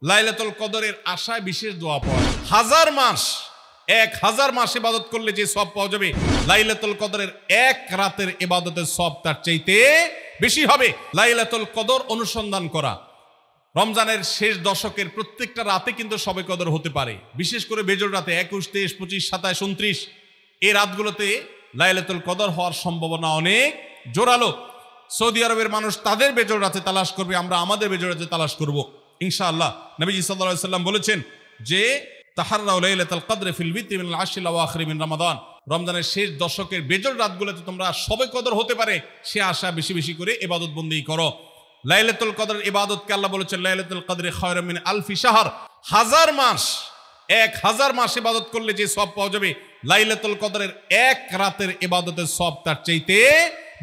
লাইলাতুল কদরের আশায় বিশেষ দোয়া পড়া। 1000 মাস 1000 মাস ইবাদত করলে যে সওয়াব পাওয়া যাবে, লাইলাতুল কদরের এক রাতের ইবাদতের সওয়াব তার চাইতে বেশি হবে। লাইলাতুল কদর অনুসন্ধান করা। রমজানের শেষ দশকের প্রত্যেকটা রাতে কিন্তু শবে কদর হতে পারে, বিশেষ করে বেজোড় রাতে 21, 23, 25, 27, 29 এই রাতগুলোতে লাইলাতুল কদর হওয়ার সম্ভাবনা অনেক জোরালো। সৌদি আরবের মানুষ তাদের বেজোড় রাতে তালাশ করবে, আমরা আমাদের বেজোড় রাতে তালাশ করব ইনশাআল্লাহ। নবীজি সাল্লাল্লাহু আলাইহি সাল্লাম বলেছেন যে তাহাররাউ লাইলাতুল কদর ফিল বিতি মিনাল আশরিল আওয়াখির মিন রমাদান। রমজানের শেষ দশকের বেজোড় রাতগুলোতে তোমরা শবে কদর হতে পারে সে আশা বেশি বেশি করে ইবাদত বন্দেগী করো। লাইলাতুল কদরের ইবাদতকে আল্লাহ বলেছেন লাইলাতুল কদরে খায়রুম মিন আলফি শাহর। 1000 মাস 1000 মাস ইবাদত করলে যে সওয়াব পাওয়া যাবে, লাইলাতুল কদরের এক রাতের ইবাদতের সওয়াব তার চাইতে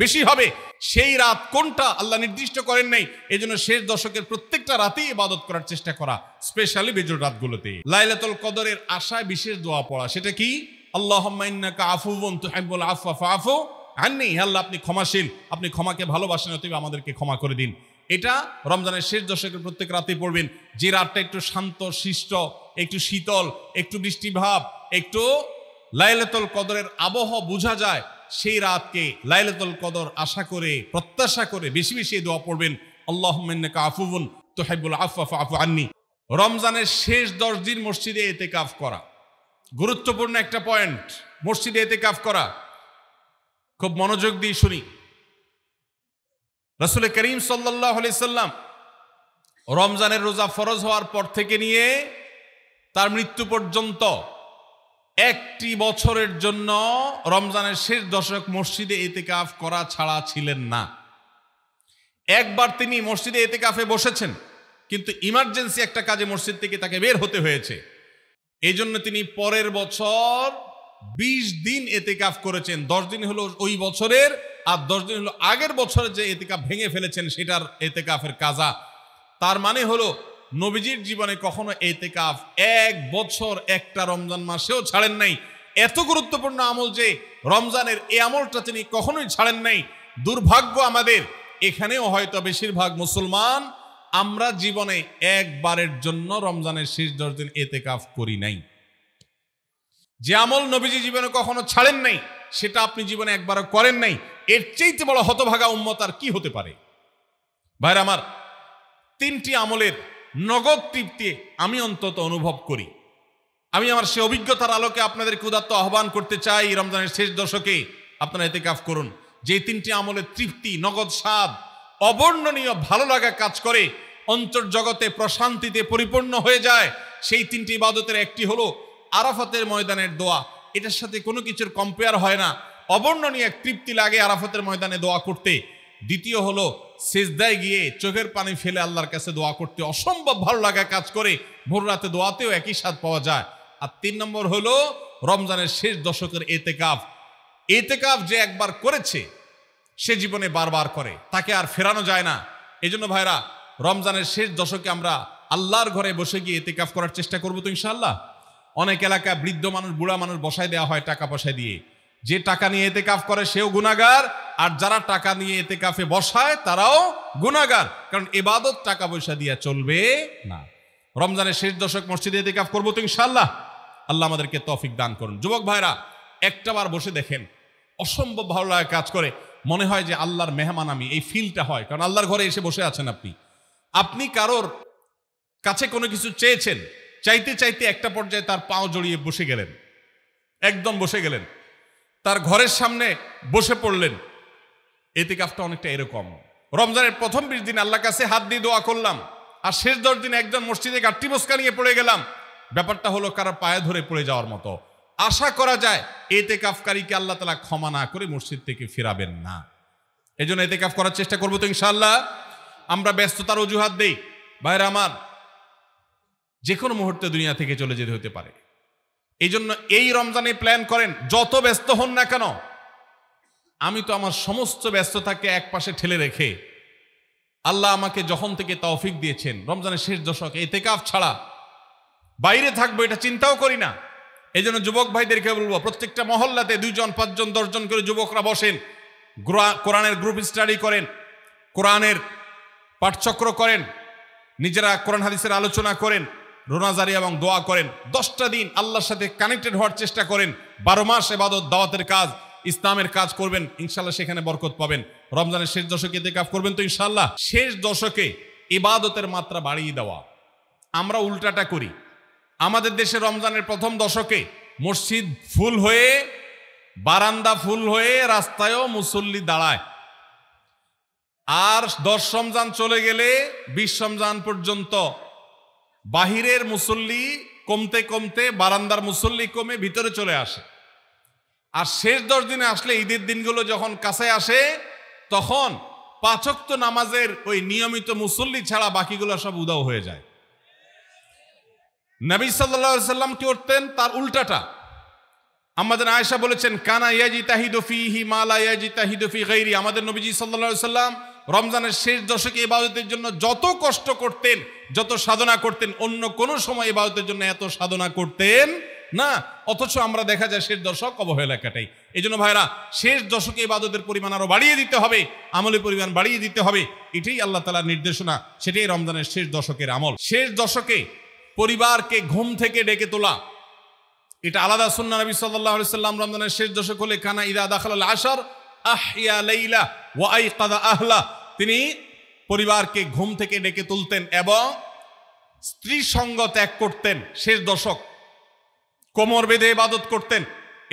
বেশি হবে। সেই রাত কোনটা আল্লাহ নির্দিষ্ট করেন নাই, এজন্য শেষ দশকের প্রত্যেকটা রাতেই ইবাদত করার চেষ্টা করা, স্পেশালি বেজোড় রাতগুলোতে। লাইলাতুল কদরের আশায় বিশেষ দোয়া পড়া, সেটা কি? আল্লাহুম্মা ইন্নাকা আফুউন তুহিব্বুল আফওয়া ফাআফু আন্নী। আল্লাহ আপনি ক্ষমাশীল, আপনি ক্ষমাকে ভালোবাসেন, অতএব আমাদেরকে ক্ষমা করে দিন। এটা রমজানের শেষ দশকের প্রত্যেক রাতেই পড়বেন। যে রাতটা একটু শান্ত শিষ্ট, একটু শীতল, একটু বৃষ্টিভাব, একটু লাইলাতুল কদরের আবহাওয়া বোঝা যায়, সেই রাতকে লাইলাতুল কদর আশা করে প্রত্যাশা করে বেশি বেশি দোয়া পড়বেন। আল্লাহুম্মা ইন্নাকা আফুউন তুহিব্বুল আফওয়া ফাআফু আন্নী। রমজানের শেষ 10 দিন মসজিদে ইতিকাফ করা গুরুত্বপূর্ণ একটা পয়েন্ট। মসজিদে ইতিকাফ করা, খুব মনোযোগ দিয়ে শুনি। রাসূল করিম সাল্লাল্লাহু আলাইহি সাল্লাম রমজানের রোজা ফরজ হওয়ার পর থেকে নিয়ে তার মৃত্যু পর্যন্ত একটি বছরের জন্য রমজানের শেষ দশক মসজিদে ইতিকাফ করা ছাড়া ছিলেন না। একবার তিনি মসজিদে ইতিকাফে বসেছেন, কিন্তু ইমার্জেন্সি একটা কাজে মসজিদ থেকে তাকে বের হতে হয়েছে। এই জন্য তিনি পরের বছর 20 দিন ইতিকাফ করেছেন। 10 দিন হলো ওই বছরের, আর 10 দিন হলো আগের বছরের যে ইতিকাফ ভেঙে ফেলেছেন সেটার ইতিকাফের কাজা। তার মানে হলো নবীজির জীবনে কখনো ইতিকাফ 1 বছর একটা রমজান মাসেও ছাড়েন নাই। এত গুরুত্বপূর্ণ আমল যে রমজানের এই আমলটা তিনি কখনোই ছাড়েন নাই। দুর্ভাগ্য আমাদের, এখানেও হয়তো বেশিরভাগ মুসলমান আমরা জীবনে একবারের জন্য রমজানের শেষ 10 দিন ইতিকাফ করি নাই। যে আমল নবীজি জীবনে কখনো ছাড়েন নাই সেটা আপনি জীবনে একবারও করেন নাই, এর চাইতে বড় হতভাগা উম্মত আর কি হতে পারে? ভাইরা আমার, 3টি আমলের নগদ তৃপ্তি আমি অন্তত অনুভব করি। আমি আমার সে অভিজ্ঞতার আলোকে আপনাদেরকে উদাত্ত আহ্বান করতে চাই, রমজানের শেষ দশকে আপনারা ইতিকাফ করুন। যে 3টি আমলের তৃপ্তি, নগদ স্বাদ, অবর্ণনীয় ভালো লাগা কাজ করে, অন্তর্জগতে প্রশান্তিতে পরিপূর্ণ হয়ে যায়, সেই 3টি ইবাদতের একটি হলো আরাফাতের ময়দানের দোয়া। এটার সাথে কোনো কিছুর কম্পেয়ার হয় না। অবর্ণনীয় এক তৃপ্তি লাগে আরাফাতের ময়দানে দোয়া করতে। দ্বিতীয় হলো সিজদায় গিয়ে চোখের পানি ফেলে আল্লাহর কাছে দোয়া করতে অসম্ভব ভালো লাগা কাজ করে, ভোর রাতে দোয়াতেও একই স্বাদ পাওয়া যায়। আর 3 নম্বর হলো রমজানের শেষ দশকের ইতিকাফ। ইতিকাফ যে একবার করেছে সে জীবনে বারবার করে, তাকে আর ফেরানো যায় না। এজন্য ভাইরা, রমজানের শেষ দশকে আমরা আল্লাহর ঘরে বসে গিয়ে ইতিকাফ করার চেষ্টা করবো তো ইনশাআল্লাহ। অনেক এলাকায় বৃদ্ধ মানুষ, বুড়া মানুষ বসায় দেওয়া হয় টাকা পয়সা দিয়ে। যে টাকা নিয়ে ইতিকাফ করে সেও গুনাহগার, আর যারা টাকা নিয়ে ইতিকাফে বসায় তারাও গুনাহগার, কারণ ইবাদত টাকা পয়সা দিয়ে চলবে না। রমজানের শেষ দশক মসজিদে ইতিকাফ করবো তো ইনশাআল্লাহ। আল্লাহ আমাদেরকে তৌফিক দান করুন। যুবক ভাইরা, একটাবার বসে দেখেন, অসম্ভব ভালো লাগা কাজ করে, মনে হয় যে আল্লাহর মেহমান আমি, এই ফিলটা হয়। কারণ আল্লাহর ঘরে এসে বসে আছেন আপনি কারোর কাছে কোনো কিছু চেয়েছেন, চাইতে চাইতে একটা পর্যায়ে তার পাও জড়িয়ে বসে গেলেন, একদম বসে গেলেন, তার ঘরের সামনে বসে পড়লেন। ইতিকাফটা অনেকটা এরকম। রমজানের প্রথম 20 দিন আল্লাহর কাছে হাত দিয়ে দোয়া করলাম, আর শেষ 10 দিন একজন মসজিদে গাঁট্টি বসকা নিয়ে পড়ে গেলাম। ব্যাপারটা হলো কারো পায়ে ধরে পড়ে যাওয়ার মতো। আশা করা যায় ইতিকাফকারীকে আল্লাহ তাআলা ক্ষমা না করে মসজিদ থেকে ফেরাবেন না। এজন্য ইতিকাফ করার চেষ্টা করবো তো ইনশাআল্লাহ। আমরা ব্যস্ততার অজুহাত দেই। ভাইরা আমার, যে কোনো মুহূর্তে দুনিয়া থেকে চলে যেতে হতে পারে। এই জন্য এই রমজানে প্ল্যান করেন, যত ব্যস্ত হন না কেন। আমি তো আমার সমস্ত ব্যস্ততাকে এক পাশে ঠেলে রেখে আল্লাহ আমাকে যখন থেকে তৌফিক দিয়েছেন রমজানের শেষ দশকে ইতিকাফ ছাড়া বাইরে থাকবো এটা চিন্তাও করি না। এই জন্য যুবক ভাইদেরকে বলবো, প্রত্যেকটা মহল্লাতে 2 জন 5 জন 10 জন করে যুবকরা বসেন, কোরআনের গ্রুপ স্টাডি করেন, কোরআনের পাঠচক্র করেন, নিজেরা কোরআন হাদিসের আলোচনা করেন, রোনাজারি এবং দোয়া করেন, 10টা দিন আল্লাহর সাথে কানেক্টেড হওয়ার চেষ্টা করেন, 12 মাস ইবাদত দাওয়াতের কাজ ইসলামের কাজ করবেন, ইনশাআল্লাহ সেখানে বরকত পাবেন। রমজানের শেষ দশকে ইতিকাফ করবেন তো ইনশাআল্লাহ। শেষ দশকে ইবাদতের মাত্রা বাড়িয়ে দেওয়া, আমরা উল্টাটা করি। আমাদের দেশে রমজানের প্রথম দশকে মসজিদ ফুল হয়ে, বারান্দা ফুল হয়ে, রাস্তায়ও মুসল্লি দাঁড়ায়। আর 10 রমজান চলে গেলে 20 রমজান পর্যন্ত বাহিরের মুসল্লি কমতে কমতে বারান্দার মুসল্লি কমে ভিতরে চলে আসে। আর শেষ 10 দিনে আসলে, ঈদের দিনগুলো যখন কাছে আসে, তখন 5 ওয়াক্ত নামাজের ওই নিয়মিত মুসল্লি ছাড়া বাকিগুলো সব উধাও হয়ে যায়। নবী সাল্লাল্লাহু আলাইহি সাল্লাম কি করতেন? তার উল্টাটা। আমাদের আয়েশা বলেছেন, কানা ইয়াজিতাহিদু ফীহি মা লা ইয়াজিতাহিদু ফী গায়রি। আমাদের নবীজি সাল্লাল্লাহু আলাইহি সাল্লাম রমজানের শেষ দশকে ইবাদতের জন্য যত কষ্ট করতেন, যত সাধনা করতেন, অন্য কোন সময় ইবাদতের জন্য এত সাধনা করতেন না। অথচ আমরা দেখা যায় শেষ দশক অবহেলা কাটাই। এই জন্য ভাইরা, শেষ দশকে ইবাদতের পরিমাণ আরো বাড়িয়ে দিতে হবে, আমলের পরিমাণ বাড়িয়ে দিতে হবে। এটাই আল্লাহ তাআলার নির্দেশনা, সেটাই রমজানের শেষ দশকের আমল। শেষ দশকে পরিবারকে ঘুম থেকে ডেকে তোলা, এটা আলাদা সুন্নাহ। নবী সাল্লাল্লাহু আলাইহি সাল্লাম রমজানের শেষ দশক হলে কানা ইদা দাখালাল আশর আহইয়া লাইলা ওয়া আইকাযা আহলা, তিনি পরিবারকে ঘুম থেকে ডেকে তুলতেন এবং স্ত্রী সঙ্গ ত্যাগ করতেন। শেষ দশক কোমর বেঁধে ইবাদত করতেন।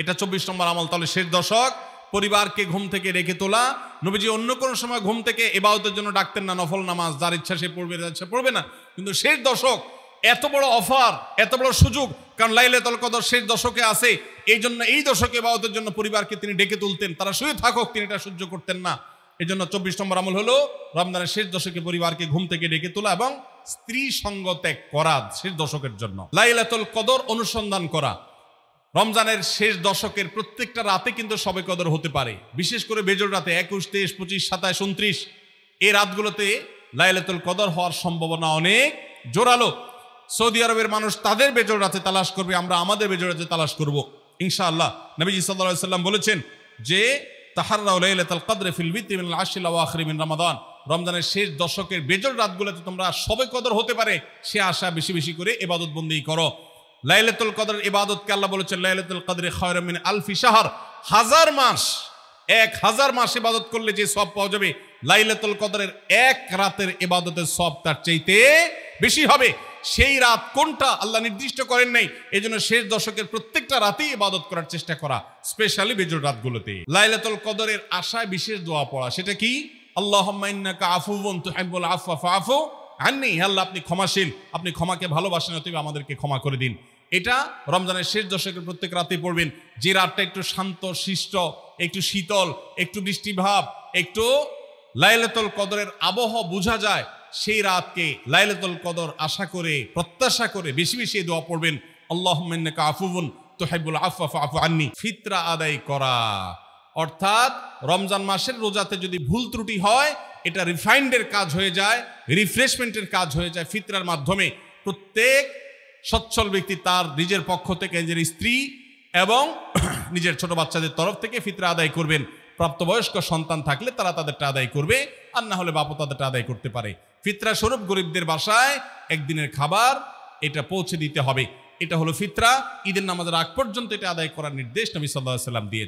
এটা 24 নম্বর আমল। তাহলে শেষ দশক পরিবারকে ঘুম থেকে ডেকে তোলা। নবীজি অন্য কোনো সময় ঘুম থেকে ইবাদতের জন্য ডাকতেন না, নফল নামাজ যার ইচ্ছা সে পড়বে, যার ইচ্ছা পড়বে না। কিন্তু শেষ দশক এত বড় অফার, এত বড় সুযোগ, কারণ লাইলাতুল কদর শেষ দশকে আছে। এই জন্য এই দশকে ইবাদতের জন্য পরিবারকে তিনি ডেকে তুলতেন। তারা শুয়ে থাকুক, তিনি এটা সহ্য করতেন না। এই জন্য 24 নম্বর আমল হলো রমজানের শেষ দশকে পরিবারকে ঘুম থেকে ডেকে তোলা এবং স্ত্রী সঙ্গ ত্যাগ করা শেষ দশকের জন্য। লাইলাতুল কদর অনুসন্ধান করা। রমজানের শেষ দশকের প্রত্যেকটা রাতে কিন্তু শবে কদর হতে পারে, বিশেষ করে বেজোড় রাতে 21, 23, 25, 27, 29 এই রাতগুলোতে লাইলাতুল কদর হওয়ার সম্ভাবনা অনেক জোরালো। সৌদি আরবের মানুষ তাদের বেজোড় রাতে তালাশ করবে, আমরা আমাদের বেজোড় রাতে তালাশ করব ইনশাআল্লাহ। নবীজি সাল্লাল্লাহু আলাইহি সাল্লাম বলেছেন যে তাহাররাউ লাইলাতুল কদর ফিল বিত্রি মিনাল আশরিল আওয়াখির মিন রমাদান। রমজানের শেষ দশকের বেজোড় রাতগুলোতে তোমরা শবে কদর হতে পারে সে আশা বেশি বেশি করে ইবাদত বন্দেগী করো। লাইলাতুল কদরের ইবাদতকে আল্লাহ বলেছেন লাইলাতুল কদরি খায়রুম মিন আলফি শাহর, 1000 মাস, 1000 মাস ইবাদত করলে যে সওয়াব পাওয়া যাবে, লাইলাতুল কদরের এক রাতের ইবাদতের সওয়াব তার চাইতে বেশি হবে। সেই রাত কোনটা আল্লাহ নির্দিষ্ট করেন নাই। এই জন্য শেষ দশকের প্রত্যেকটা রাতেই ইবাদত করার চেষ্টা করা, স্পেশালি বেজোড় রাতগুলোতে। লাইলাতুল কদরের আশায় বিশেষ দোয়া পড়া, সেটা কি? আল্লাহুম্মা ইন্নাকা আফুউন তুহিব্বুল আফওয়া ফাআফু আন্নী। আল্লাহ আপনি ক্ষমাশীল, আপনি ক্ষমাকে ভালোবাসেন, অতএব আমাদেরকে ক্ষমা করে দিন। এটা রমজানের শেষ দশকের প্রত্যেক রাতেই পড়বেন। যে রাতটা একটু শান্ত শিষ্ট, একটু শীতল, একটু বৃষ্টিভাব, একটু লাইলাতুল কদরের আবহাওয়া বোঝা যায়, সেই রাতকে লাইলাতুল কদর আশা করে, প্রত্যাশা করে বেশি বেশি দোয়া পড়বেন। আল্লাহুম্মা ইন্নাকা আফুউন তুহিব্বুল আফওয়া ফাআফু আন্নী। ফিতরা আদায় করা, অর্থাৎ রমজান মাসের রোজাতে যদি ভুল ত্রুটি হয়, এটা রিফাইন্ডের কাজ হয়ে যায়, রিফ্রেশমেন্টের কাজ হয়ে যায় ফিতরার মাধ্যমে। প্রত্যেক সচ্ছল ব্যক্তি তার নিজের পক্ষ থেকে, নিজের স্ত্রী এবং নিজের ছোট বাচ্চাদের তরফ থেকে ফিতরা আদায় করবেন। প্রাপ্তবয়স্ক সন্তান থাকলে তারা তাদেরটা আদায় করবে, আর না হলে বাপও তাদেরটা আদায় করতে পারে। ফিতরা স্বরূপ গরিবদের বাসায় একদিনের খাবার এটা পৌঁছে দিতে হবে। এটা হলো ফিতরা। ঈদের নামাজের আগ পর্যন্ত এটা আদায় করার নির্দেশ নবী সাল্লাল্লাহু আলাইহি ওয়াসাল্লাম দিয়ে